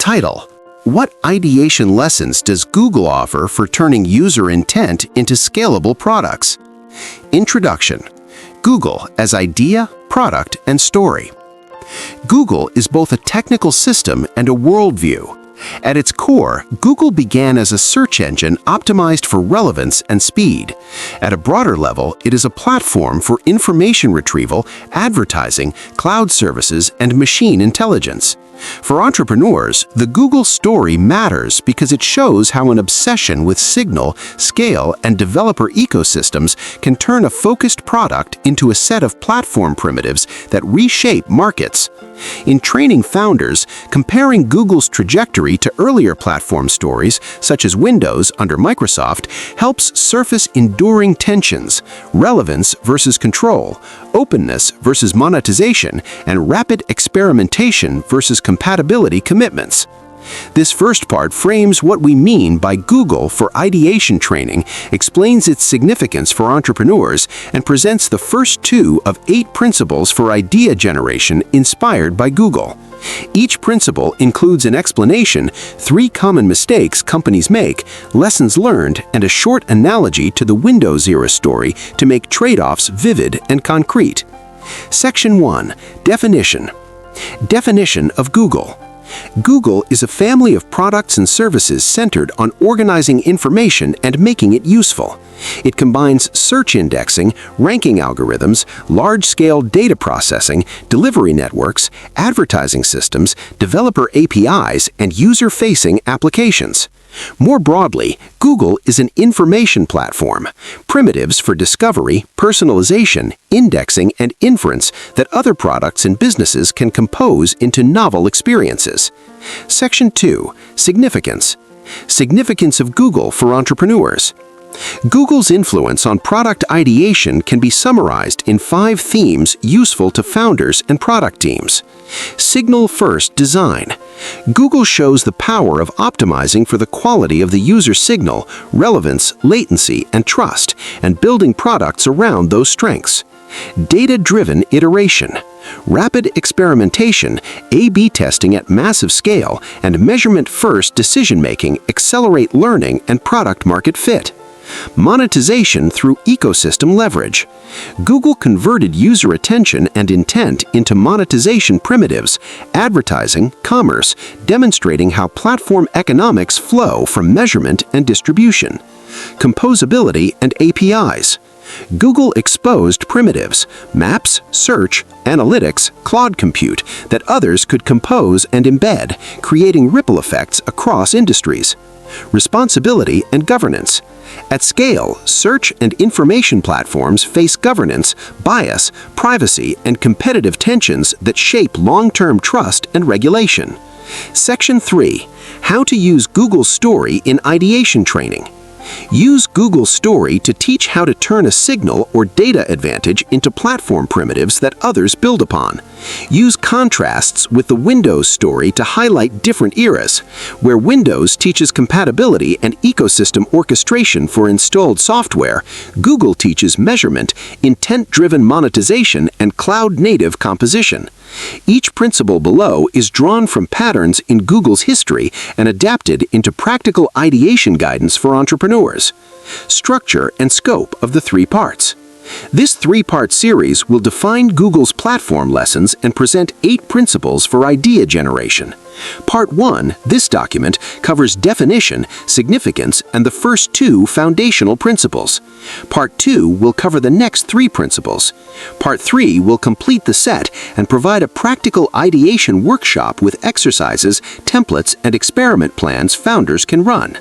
Title: What ideation lessons does Google offer for turning user intent into scalable products? Introduction: Google as idea, product, and story. Google is both a technical system and a worldview. At its core, Google began as a search engine optimized for relevance and speed. At a broader level, it is a platform for information retrieval, advertising, cloud services, and machine intelligence. For entrepreneurs, the Google story matters because it shows how an obsession with signal, scale, and developer ecosystems can turn a focused product into a set of platform primitives that reshape markets. In training founders, comparing Google's trajectory to earlier platform stories, such as Windows under Microsoft, helps surface enduring tensions: relevance versus control, openness versus monetization, and rapid experimentation versus compatibility commitments. This first part frames what we mean by Google for ideation training, explains its significance for entrepreneurs, and presents the first 2 of 8 principles for idea generation inspired by Google. Each principle includes an explanation, 3 common mistakes companies make, lessons learned, and a short analogy to the Windows era story to make trade-offs vivid and concrete. Section 1. Definition. Definition of Google. Google is a family of products and services centered on organizing information and making it useful. It combines search indexing, ranking algorithms, large-scale data processing, delivery networks, advertising systems, developer APIs, and user-facing applications. More broadly, Google is an information platform, primitives for discovery, personalization, indexing, and inference that other products and businesses can compose into novel experiences. Section 2. Significance. Significance of Google for entrepreneurs. Google's influence on product ideation can be summarized in 5 themes useful to founders and product teams. Signal-first design. Google shows the power of optimizing for the quality of the user signal, relevance, latency, and trust, and building products around those strengths. Data-driven iteration. Rapid experimentation, A/B testing at massive scale, and measurement-first decision-making accelerate learning and product-market fit. Monetization through ecosystem leverage. Google converted user attention and intent into monetization primitives, advertising, commerce, demonstrating how platform economics flow from measurement and distribution. Composability and APIs. Google exposed primitives, maps, search, analytics, cloud compute that others could compose and embed, creating ripple effects across industries. Responsibility and governance. At scale, search and information platforms face governance, bias, privacy, and competitive tensions that shape long-term trust and regulation. Section 3. How to use Google's story in ideation training. Use Google's story to teach how to turn a signal or data advantage into platform primitives that others build upon. Use contrasts with the Windows story to highlight different eras, where Windows teaches compatibility and ecosystem orchestration for installed software. Google teaches measurement, intent-driven monetization, and cloud-native composition. Each principle below is drawn from patterns in Google's history and adapted into practical ideation guidance for entrepreneurs. Structure and scope of the 3 parts. This 3-part series will define Google's platform lessons and present 8 principles for idea generation. Part 1, this document, covers definition, significance, and the first 2 foundational principles. Part 2 will cover the next 3 principles. Part 3 will complete the set and provide a practical ideation workshop with exercises, templates, and experiment plans founders can run.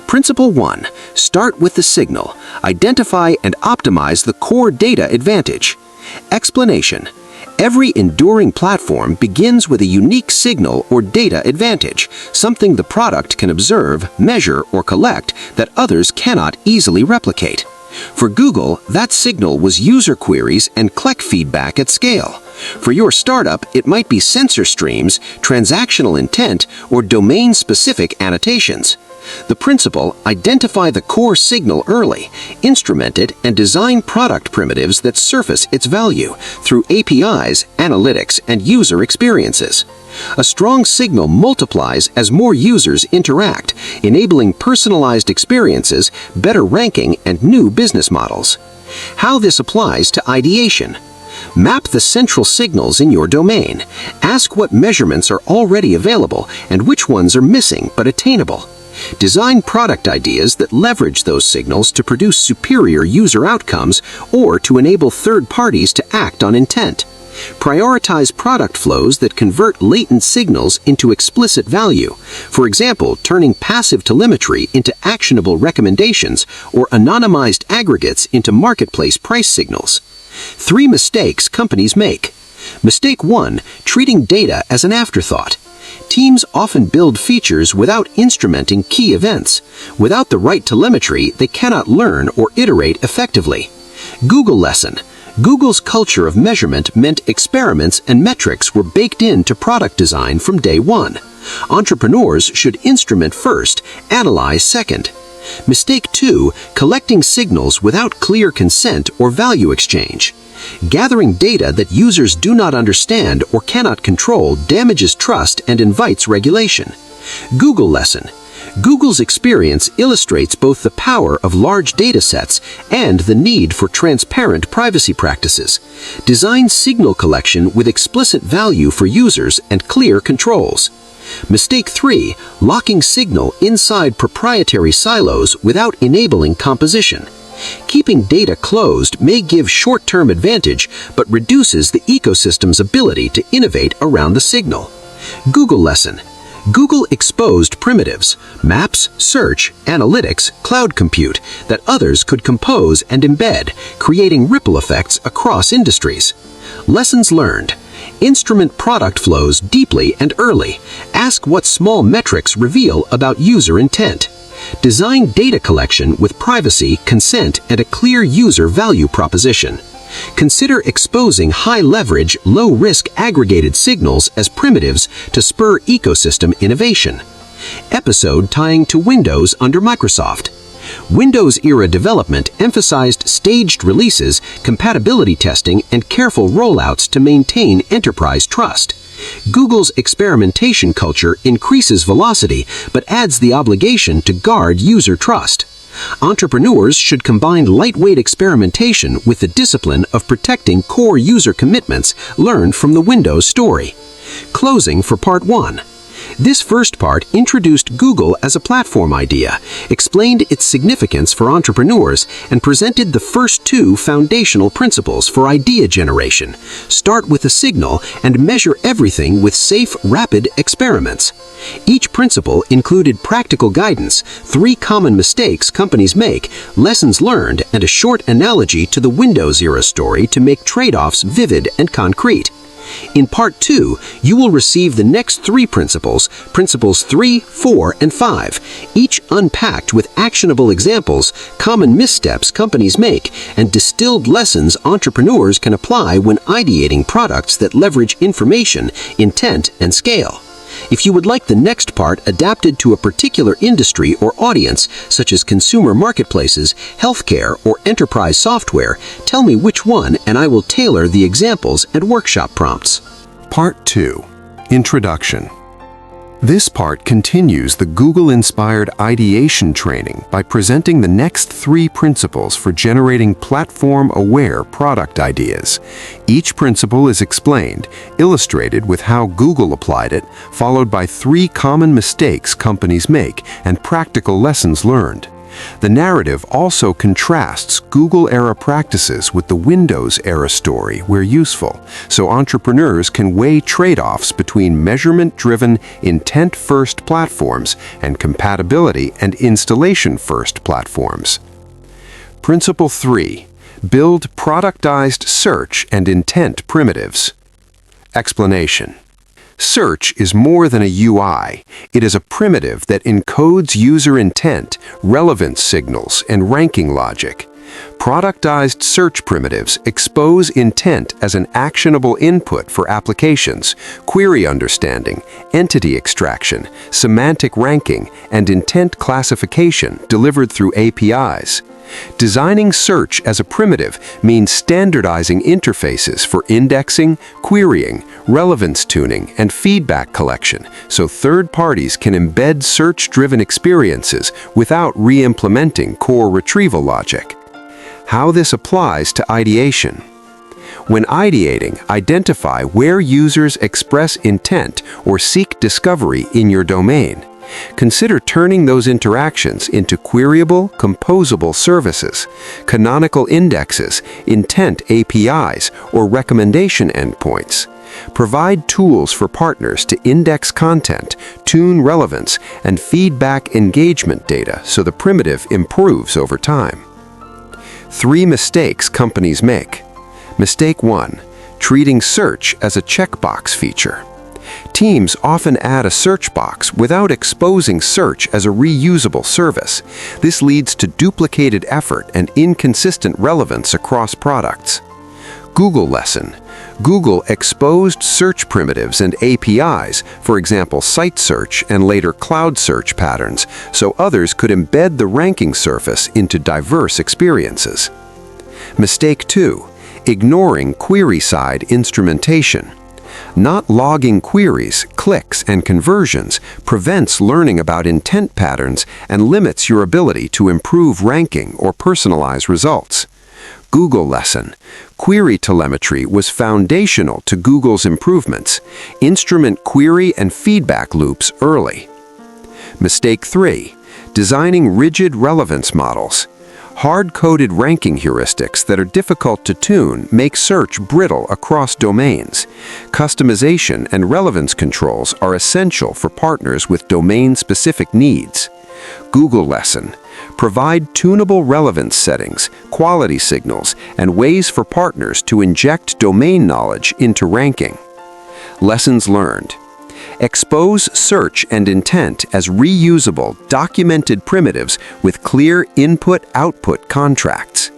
Principle 1. Start with the signal. Identify and optimize the core data advantage. Explanation. Every enduring platform begins with a unique signal or data advantage, something the product can observe, measure, or collect that others cannot easily replicate. For Google, that signal was user queries and CLEC feedback at scale. For your startup, it might be sensor streams, transactional intent, or domain-specific annotations. The principle: identify the core signal early, instrument it, and design product primitives that surface its value through APIs, analytics, and user experiences. A strong signal multiplies as more users interact, enabling personalized experiences, better ranking, and new business models. How this applies to ideation. Map the central signals in your domain. Ask what measurements are already available and which ones are missing but attainable. Design product ideas that leverage those signals to produce superior user outcomes or to enable third parties to act on intent. Prioritize product flows that convert latent signals into explicit value, for example, turning passive telemetry into actionable recommendations or anonymized aggregates into marketplace price signals. 3 mistakes companies make. Mistake 1, treating data as an afterthought. Teams often build features without instrumenting key events. Without the right telemetry, they cannot learn or iterate effectively. Google lesson. Google's culture of measurement meant experiments and metrics were baked into product design from day one. Entrepreneurs should instrument first, analyze second. Mistake 2, collecting signals without clear consent or value exchange. Gathering data that users do not understand or cannot control damages trust and invites regulation. Google lesson. Google's experience illustrates both the power of large data sets and the need for transparent privacy practices. Design signal collection with explicit value for users and clear controls. Mistake 3, locking signal inside proprietary silos without enabling composition. Keeping data closed may give short-term advantage, but reduces the ecosystem's ability to innovate around the signal. Google lesson. Google exposed primitives, maps, search, analytics, cloud compute, that others could compose and embed, creating ripple effects across industries. Lessons learned. Instrument product flows deeply and early. Ask what small metrics reveal about user intent. Design data collection with privacy, consent, and a clear user value proposition. Consider exposing high-leverage, low-risk aggregated signals as primitives to spur ecosystem innovation. Episode tying to Windows under Microsoft. Windows-era development emphasized staged releases, compatibility testing, and careful rollouts to maintain enterprise trust. Google's experimentation culture increases velocity but adds the obligation to guard user trust. Entrepreneurs should combine lightweight experimentation with the discipline of protecting core user commitments learned from the Windows story. Closing for Part 1. This first part introduced Google as a platform idea, explained its significance for entrepreneurs, and presented the first 2 foundational principles for idea generation. Start with a signal and measure everything with safe, rapid experiments. Each principle included practical guidance, 3 common mistakes companies make, lessons learned, and a short analogy to the Windows-era story to make trade-offs vivid and concrete. In Part 2, you will receive the next 3 principles, Principles 3, 4, and 5, each unpacked with actionable examples, common missteps companies make, and distilled lessons entrepreneurs can apply when ideating products that leverage information, intent, and scale. If you would like the next part adapted to a particular industry or audience, such as consumer marketplaces, healthcare, or enterprise software, tell me which one and I will tailor the examples and workshop prompts. Part 2. Introduction. This part continues the Google-inspired ideation training by presenting the next 3 principles for generating platform-aware product ideas. Each principle is explained, illustrated with how Google applied it, followed by 3 common mistakes companies make and practical lessons learned. The narrative also contrasts Google-era practices with the Windows-era story where useful, so entrepreneurs can weigh trade-offs between measurement-driven, intent-first platforms and compatibility and installation-first platforms. Principle 3. Build productized search and intent primitives. Explanation. Search is more than a UI. It is a primitive that encodes user intent, relevance signals, and ranking logic. Productized search primitives expose intent as an actionable input for applications, query understanding, entity extraction, semantic ranking, and intent classification delivered through APIs. Designing search as a primitive means standardizing interfaces for indexing, querying, relevance tuning, and feedback collection so third parties can embed search-driven experiences without re-implementing core retrieval logic. How this applies to ideation. When ideating, identify where users express intent or seek discovery in your domain. Consider turning those interactions into queryable, composable services, canonical indexes, intent APIs, or recommendation endpoints. Provide tools for partners to index content, tune relevance, and feedback engagement data so the primitive improves over time. 3 mistakes companies make. Mistake 1. Treating search as a checkbox feature. Teams often add a search box without exposing search as a reusable service. This leads to duplicated effort and inconsistent relevance across products. Google lesson. Google exposed search primitives and APIs, for example site search and later cloud search patterns, so others could embed the ranking surface into diverse experiences. Mistake 2. Ignoring query-side instrumentation. Not logging queries, clicks, and conversions prevents learning about intent patterns and limits your ability to improve ranking or personalize results. Google lesson. Query telemetry was foundational to Google's improvements. Instrument query and feedback loops early. Mistake 3. Designing rigid relevance models. Hard-coded ranking heuristics that are difficult to tune make search brittle across domains. Customization and relevance controls are essential for partners with domain-specific needs. Google lesson. Provide tunable relevance settings, quality signals, and ways for partners to inject domain knowledge into ranking. Lessons learned. Expose search and intent as reusable, documented primitives with clear input-output contracts.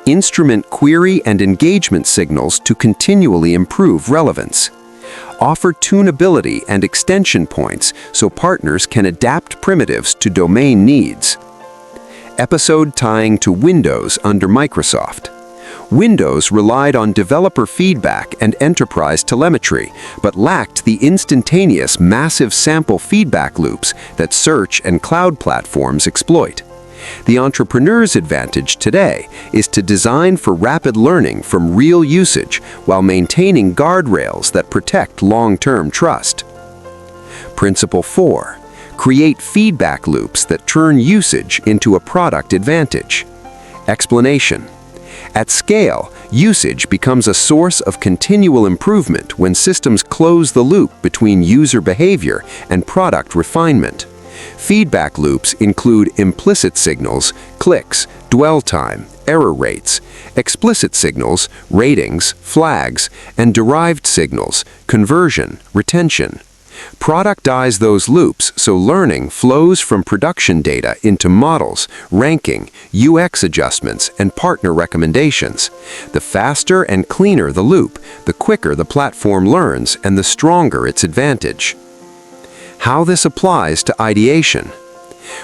Instrument query and engagement signals to continually improve relevance. Offer tunability and extension points so partners can adapt primitives to domain needs. Episode tying to Windows under Microsoft. Windows relied on developer feedback and enterprise telemetry, but lacked the instantaneous massive sample feedback loops that search and cloud platforms exploit. The entrepreneur's advantage today is to design for rapid learning from real usage while maintaining guardrails that protect long-term trust. Principle 4. Create feedback loops that turn usage into a product advantage. Explanation. At scale, usage becomes a source of continual improvement when systems close the loop between user behavior and product refinement. Feedback loops include implicit signals, clicks, dwell time, error rates, explicit signals, ratings, flags, and derived signals, conversion, retention. Productize those loops so learning flows from production data into models, ranking, UX adjustments, and partner recommendations. The faster and cleaner the loop, the quicker the platform learns and the stronger its advantage. How this applies to ideation.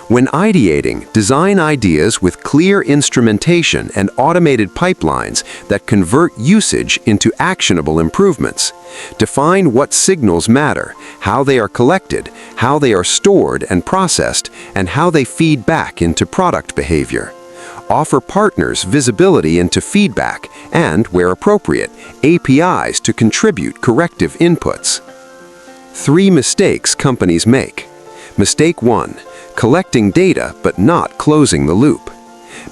When ideating, design ideas with clear instrumentation and automated pipelines that convert usage into actionable improvements. Define what signals matter, how they are collected, how they are stored and processed, and how they feed back into product behavior. Offer partners visibility into feedback and, where appropriate, APIs to contribute corrective inputs. 3 mistakes companies make. Mistake 1. Collecting data but not closing the loop.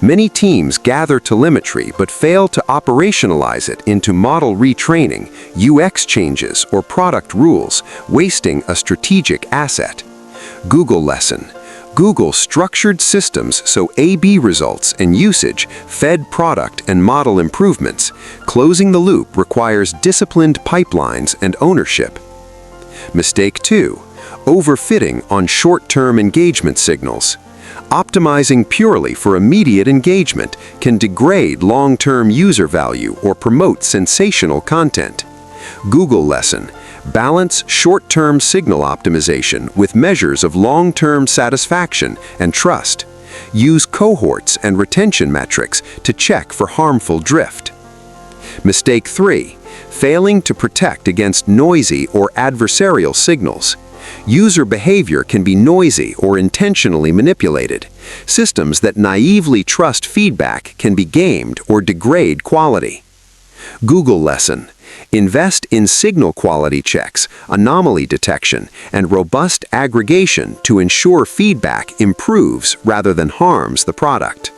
Many teams gather telemetry but fail to operationalize it into model retraining, UX changes, or product rules, wasting a strategic asset. Google lesson. Google structured systems so A/B results and usage fed product and model improvements. Closing the loop requires disciplined pipelines and ownership. Mistake 2. Overfitting on short-term engagement signals. Optimizing purely for immediate engagement can degrade long-term user value or promote sensational content. Google lesson: balance short-term signal optimization with measures of long-term satisfaction and trust. Use cohorts and retention metrics to check for harmful drift. Mistake 3. Failing to protect against noisy or adversarial signals. User behavior can be noisy or intentionally manipulated. Systems that naively trust feedback can be gamed or degrade quality. Google lesson: invest in signal quality checks, anomaly detection, and robust aggregation to ensure feedback improves rather than harms the product.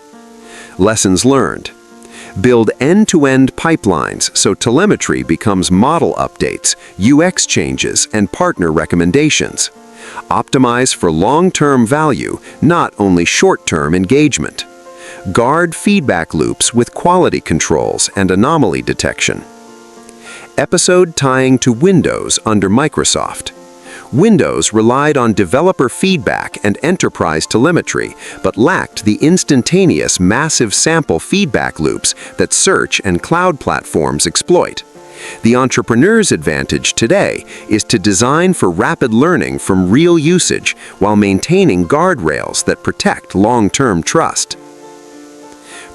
Lessons learned: build end-to-end pipelines so telemetry becomes model updates, UX changes, and partner recommendations. Optimize for long-term value, not only short-term engagement. Guard feedback loops with quality controls and anomaly detection. Episode tying to Windows under Microsoft. Windows relied on developer feedback and enterprise telemetry, but lacked the instantaneous massive sample feedback loops that search and cloud platforms exploit. The entrepreneur's advantage today is to design for rapid learning from real usage while maintaining guardrails that protect long-term trust.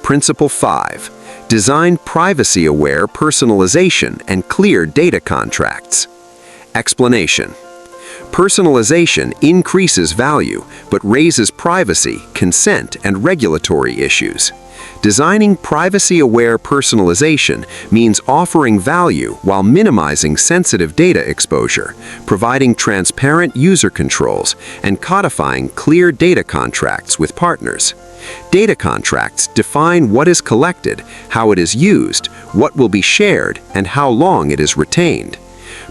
Principle 5. Design privacy-aware personalization and clear data contracts. Explanation: personalization increases value but raises privacy, consent, and regulatory issues. Designing privacy-aware personalization means offering value while minimizing sensitive data exposure, providing transparent user controls, and codifying clear data contracts with partners. Data contracts define what is collected, how it is used, what will be shared, and how long it is retained.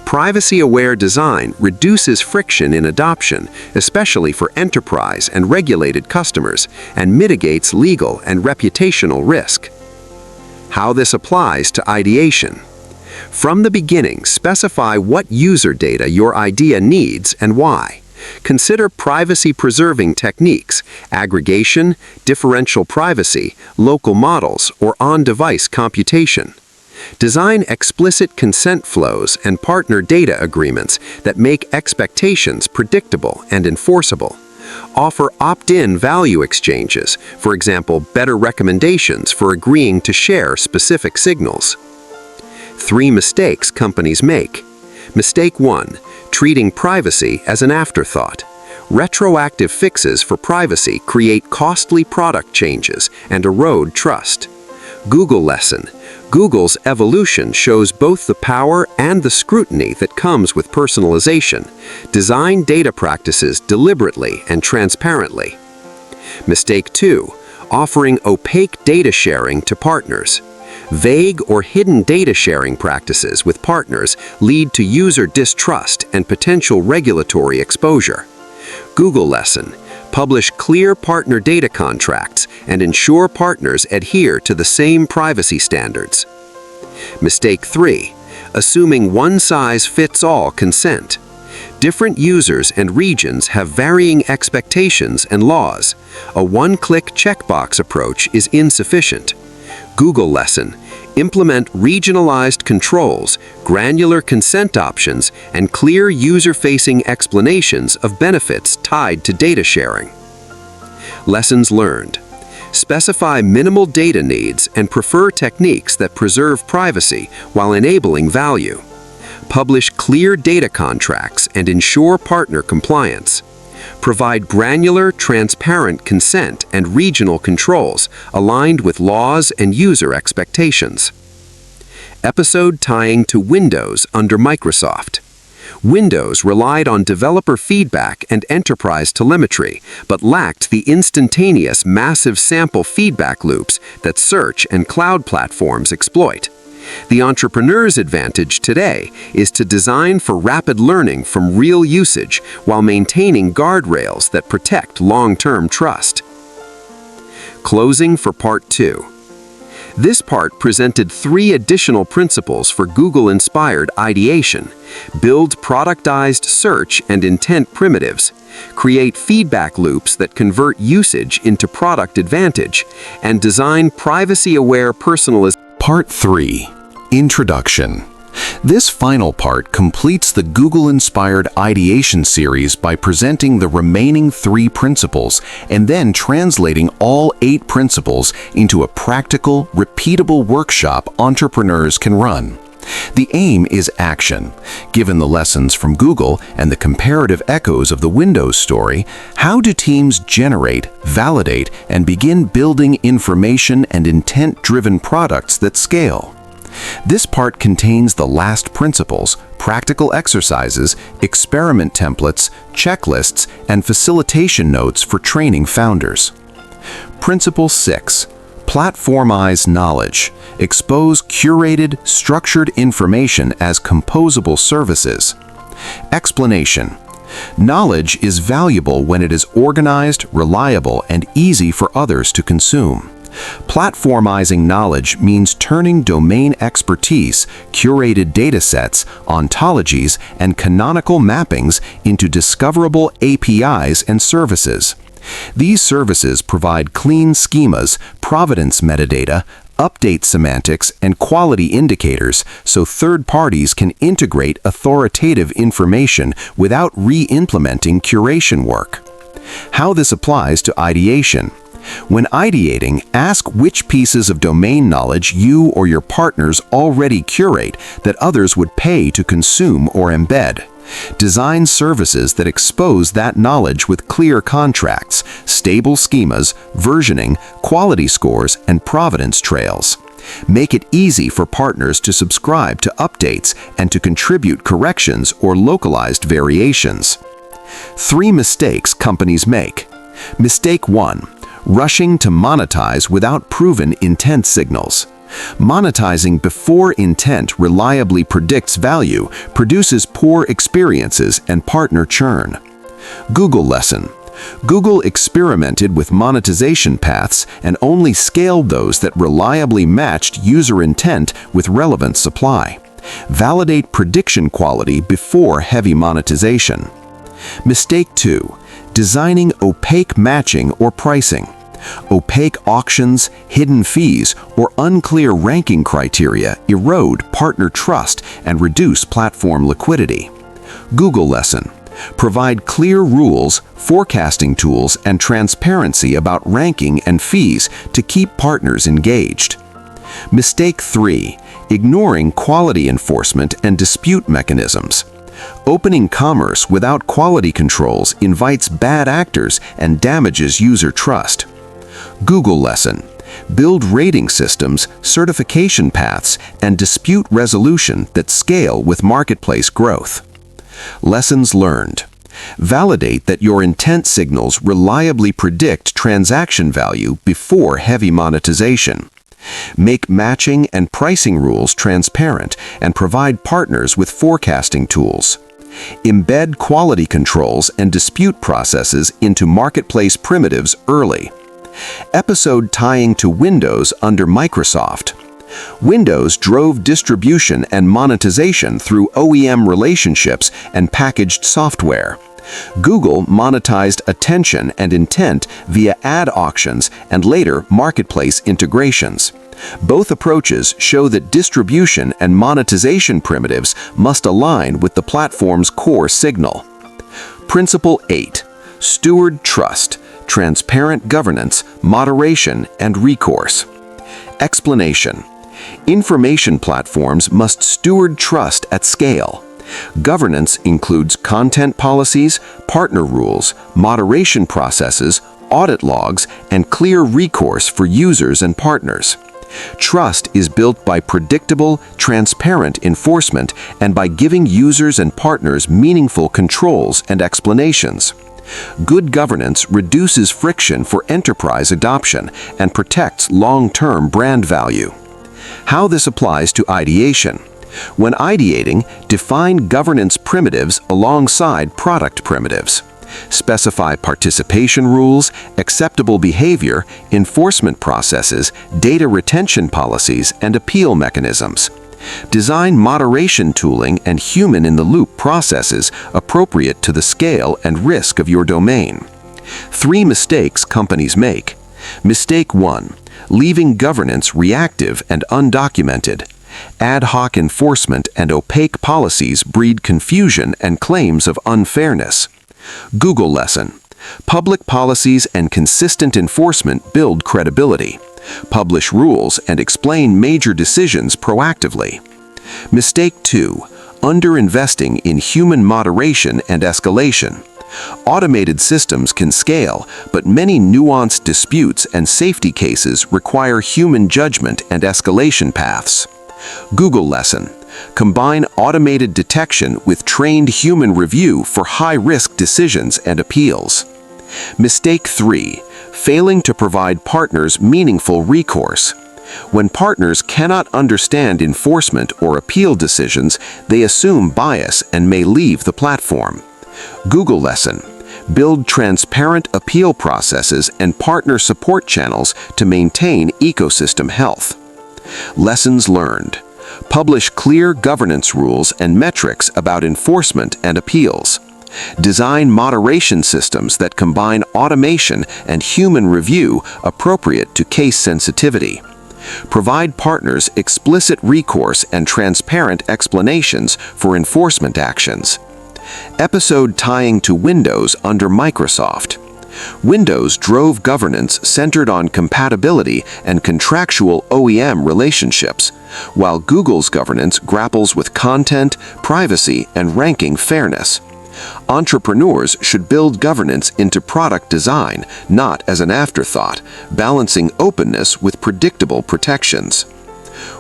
Privacy-aware design reduces friction in adoption, especially for enterprise and regulated customers, and mitigates legal and reputational risk. How this applies to ideation. From the beginning, specify what user data your idea needs and why. Consider privacy-preserving techniques, aggregation, differential privacy, local models, or on-device computation. Design explicit consent flows and partner data agreements that make expectations predictable and enforceable. Offer opt-in value exchanges, for example, better recommendations for agreeing to share specific signals. 3 mistakes companies make. Mistake 1. Treating privacy as an afterthought. Retroactive fixes for privacy create costly product changes and erode trust. Google lesson: Google's evolution shows both the power and the scrutiny that comes with personalization. Design data practices deliberately and transparently. Mistake 2. Offering opaque data sharing to partners. Vague or hidden data sharing practices with partners lead to user distrust and potential regulatory exposure. Google lesson: publish clear partner data contracts and ensure partners adhere to the same privacy standards. Mistake 3. Assuming one-size-fits-all consent. Different users and regions have varying expectations and laws. A one-click checkbox approach is insufficient. Google lesson: implement regionalized controls, granular consent options, and clear user-facing explanations of benefits tied to data sharing. Lessons learned. Specify minimal data needs and prefer techniques that preserve privacy while enabling value. Publish clear data contracts and ensure partner compliance. Provide granular, transparent consent and regional controls aligned with laws and user expectations. Episode tying to Windows under Microsoft. Windows relied on developer feedback and enterprise telemetry, but lacked the instantaneous massive sample feedback loops that search and cloud platforms exploit. The entrepreneur's advantage today is to design for rapid learning from real usage while maintaining guardrails that protect long-term trust. Closing for Part 2. This part presented 3 additional principles for Google-inspired ideation: build productized search and intent primitives, create feedback loops that convert usage into product advantage, and design privacy-aware personalization. Part 3. Introduction. This final part completes the Google-inspired ideation series by presenting the remaining 3 principles and then translating all 8 principles into a practical, repeatable workshop entrepreneurs can run. The aim is action. Given the lessons from Google and the comparative echoes of the Windows story, how do teams generate, validate, and begin building information and intent-driven products that scale? This part contains the last principles, practical exercises, experiment templates, checklists, and facilitation notes for training founders. Principle 6. Platformize knowledge. Expose curated, structured information as composable services. Explanation. Knowledge is valuable when it is organized, reliable, and easy for others to consume. Platformizing knowledge means turning domain expertise, curated datasets, ontologies, and canonical mappings into discoverable APIs and services. These services provide clean schemas, provenance metadata, update semantics, and quality indicators so third parties can integrate authoritative information without re-implementing curation work. How this applies to ideation. When ideating, ask which pieces of domain knowledge you or your partners already curate that others would pay to consume or embed. Design services that expose that knowledge with clear contracts, stable schemas, versioning, quality scores, and provenance trails. Make it easy for partners to subscribe to updates and to contribute corrections or localized variations. 3 mistakes companies make. Mistake 1. Rushing to monetize without proven intent signals. Monetizing before intent reliably predicts value, produces poor experiences and partner churn. Google lesson. Google experimented with monetization paths and only scaled those that reliably matched user intent with relevant supply. Validate prediction quality before heavy monetization. Mistake 2. Designing opaque matching or pricing. Opaque auctions, hidden fees, or unclear ranking criteria erode partner trust and reduce platform liquidity. Google lesson. Provide clear rules, forecasting tools, and transparency about ranking and fees to keep partners engaged. Mistake 3. Ignoring quality enforcement and dispute mechanisms. Opening commerce without quality controls invites bad actors and damages user trust. Google lesson. Build rating systems, certification paths, and dispute resolution that scale with marketplace growth. Lessons learned. Validate that your intent signals reliably predict transaction value before heavy monetization. Make matching and pricing rules transparent and provide partners with forecasting tools. Embed quality controls and dispute processes into marketplace primitives early. Episode tying to Windows under Microsoft. Windows drove distribution and monetization through OEM relationships and packaged software. Google monetized attention and intent via ad auctions and later marketplace integrations. Both approaches show that distribution and monetization primitives must align with the platform's core signal. Principle 8. Steward trust, transparent governance, moderation, and recourse. Explanation. Information platforms must steward trust at scale. Governance includes content policies, partner rules, moderation processes, audit logs, and clear recourse for users and partners. Trust is built by predictable, transparent enforcement and by giving users and partners meaningful controls and explanations. Good governance reduces friction for enterprise adoption and protects long-term brand value. How this applies to ideation. When ideating, define governance primitives alongside product primitives. Specify participation rules, acceptable behavior, enforcement processes, data retention policies, and appeal mechanisms. Design moderation tooling and human-in-the-loop processes appropriate to the scale and risk of your domain. 3 mistakes companies make. Mistake 1. Leaving governance reactive and undocumented. Ad hoc enforcement and opaque policies breed confusion and claims of unfairness. Google lesson. Public policies and consistent enforcement build credibility. Publish rules and explain major decisions proactively. Mistake 2. Underinvesting in human moderation and escalation. Automated systems can scale, but many nuanced disputes and safety cases require human judgment and escalation paths. Google lesson. Combine automated detection with trained human review for high-risk decisions and appeals. Mistake 3. Failing to provide partners meaningful recourse. When partners cannot understand enforcement or appeal decisions, they assume bias and may leave the platform. Google lesson. Build transparent appeal processes and partner support channels to maintain ecosystem health. Lessons learned. Publish clear governance rules and metrics about enforcement and appeals. Design moderation systems that combine automation and human review appropriate to case sensitivity. Provide partners explicit recourse and transparent explanations for enforcement actions. Episode tying to Windows under Microsoft. Windows drove governance centered on compatibility and contractual OEM relationships, while Google's governance grapples with content, privacy, and ranking fairness. Entrepreneurs should build governance into product design, not as an afterthought, balancing openness with predictable protections.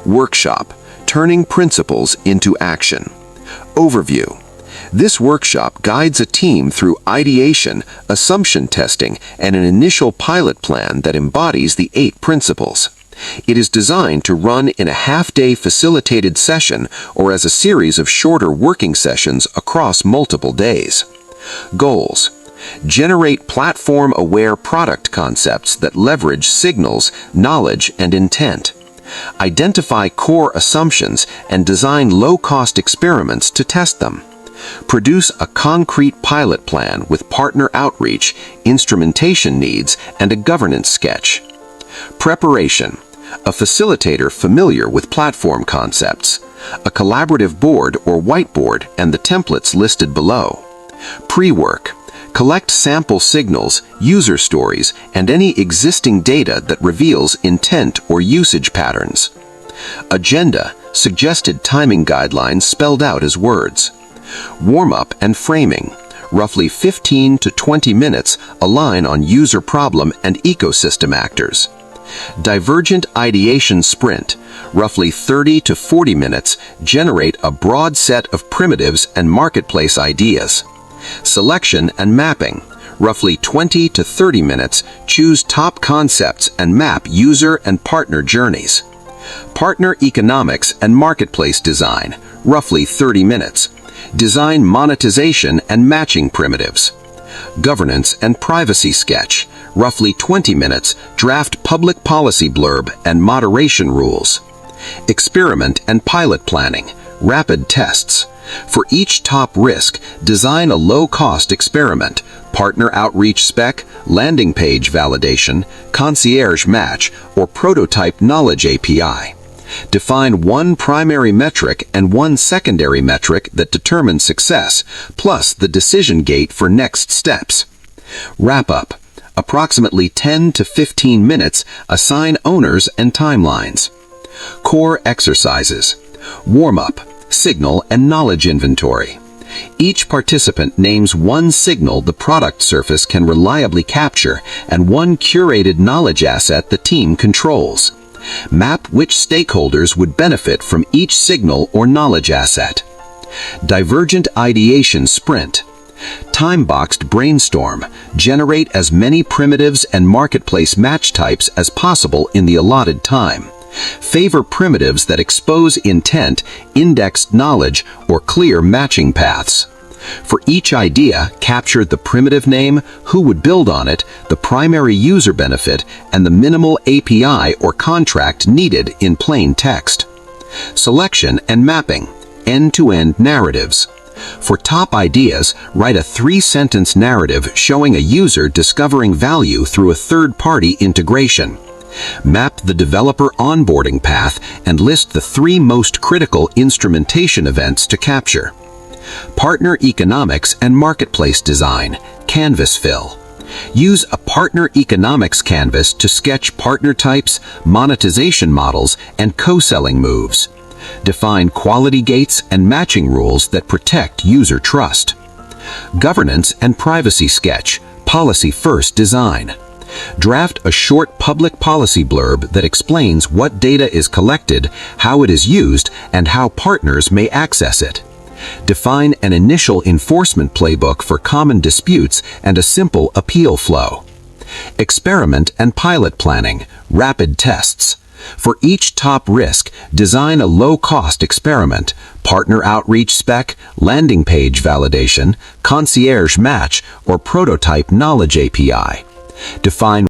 Workshop: Turning Principles into Action. Overview. This workshop guides a team through ideation, assumption testing, and an initial pilot plan that embodies the 8 principles. It is designed to run in a half-day facilitated session or as a series of shorter working sessions across multiple days. Goals: generate platform-aware product concepts that leverage signals, knowledge, and intent. Identify core assumptions and design low-cost experiments to test them. Produce a concrete pilot plan with partner outreach, instrumentation needs, and a governance sketch. Preparation: a facilitator familiar with platform concepts, a collaborative board or whiteboard, and the templates listed below. Pre-work: collect sample signals, user stories, and any existing data that reveals intent or usage patterns. Agenda: suggested timing guidelines spelled out as words. Warm-up and framing: roughly 15 to 20 minutes align on user problem and ecosystem actors. Divergent ideation sprint: roughly 30 to 40 minutes generate a broad set of primitives and marketplace ideas. Selection and mapping: roughly 20 to 30 minutes choose top concepts and map user and partner journeys. Partner economics and marketplace design: roughly 30 minutes. Design monetization and matching primitives. Governance and privacy sketch: roughly 20 minutes, draft public policy blurb and moderation rules. Experiment and pilot planning: rapid tests. For each top risk, design a low-cost experiment, partner outreach spec, landing page validation, concierge match, or prototype knowledge API. Define one primary metric and one secondary metric that determines success, plus the decision gate for next steps. Wrap up: approximately 10 to 15 minutes, assign owners and timelines. Core exercises: warm-up, signal and knowledge inventory. Each participant names one signal the product surface can reliably capture and one curated knowledge asset the team controls. Map which stakeholders would benefit from each signal or knowledge asset. Divergent ideation sprint: time-boxed brainstorm. Generate as many primitives and marketplace match types as possible in the allotted time. Favor primitives that expose intent, indexed knowledge, or clear matching paths. For each idea, capture the primitive name, who would build on it, the primary user benefit, and the minimal API or contract needed in plain text. Selection and mapping, end-to-end narratives. For top ideas, write a 3-sentence narrative showing a user discovering value through a third-party integration. Map the developer onboarding path and list the 3 most critical instrumentation events to capture. Partner economics and marketplace design, canvas fill. Use a partner economics canvas to sketch partner types, monetization models, and co-selling moves. Define quality gates and matching rules that protect user trust. Governance and privacy sketch, policy-first design. Draft a short public policy blurb that explains what data is collected, how it is used, and how partners may access it. Define an initial enforcement playbook for common disputes and a simple appeal flow. Experiment and pilot planning, rapid tests. For each top risk, design a low-cost experiment, partner outreach spec, landing page validation, concierge match, or prototype knowledge API. Define